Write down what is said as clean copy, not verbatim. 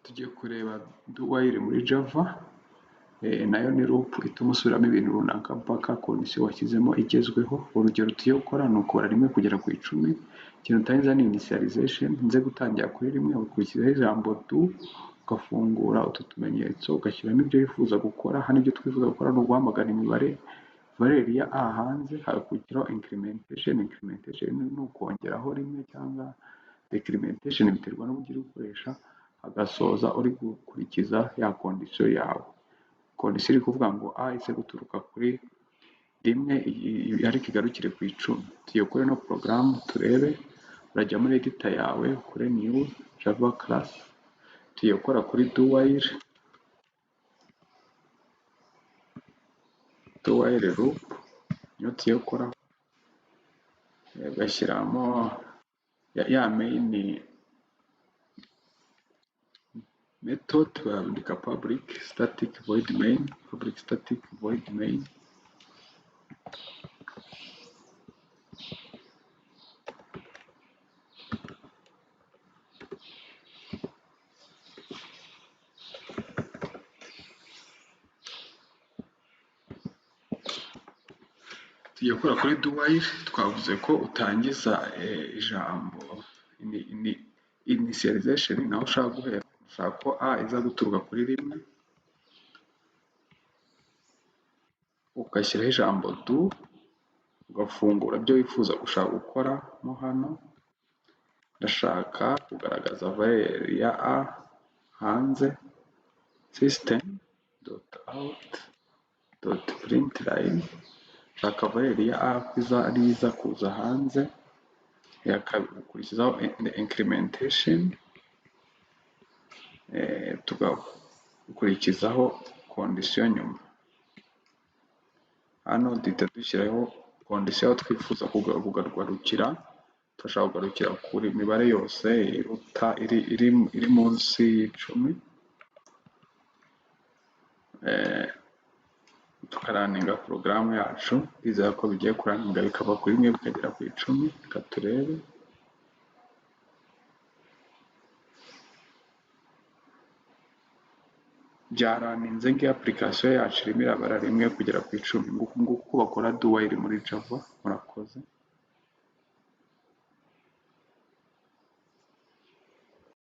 tugiye kureba do while muri Java. Nayo ni loop ituma usubiramo ibintu runaka mpaka condition washyizemo igezweho. Urugero tugiye gukora ni ukubara rimwe kugera ku 10. Ikintu utangiza ni initialization, nze gutangira kuri rimwe ukurikizaho ijambo do, ugafungura utu tumenyetso ugashyiramo ibyo wifuza gukora. Hano ibyo twifuza gukora ni uguhamagara imibare valeur ya a hanze, hakurikiraho incrementation. Incrementation ni ukongeraho rimwe cyangwa decrementation, biterwa n'uburyo uri gukoresha, hagasoza uri gukurikiza ya condition yawe. Condition iri kuvuga ngo a ise guturuka kuri rimwe ariko igarukire ku 10. Tugiye gukora no program turebe. Urajya muri editor yawe kuri new java class, tugiye gukora kuri do while loop. Niyo tugiye gukora, ugashyiramo ya main method, bandika public static void main, public static void main. Tugiye gukora kuri do while. Twavuze ko utangiza ijambo initialization, naho ushaka guhera, ushaka ko a iza guturuka kuri rimwe, ugashyiraho ijambo do, ugafungura ibyo wifuza gushaka gukora mo. Hano ndashaka kugaragaza valeur ya a hanze, system.out.println. Shaka valeur ya a iza kuza hanze, yakurikizaho incrementation, tugakurikizaho condition nyuma. Hano duhita dushyiraho condition twifuza kugarukira. Turashaka kugarukira kuri imibare yose iruta iri munsi y'10. Tukaraninga porogaramu yacu, bizera ko bigiye kuraninga bikava kuri rimwe bikagera ku 10. Reka turebe. Byaraninze ngiyo application yacu irimo irabara rimwe kugera ku 10. Nguko bakora do while muri Java. Murakoze.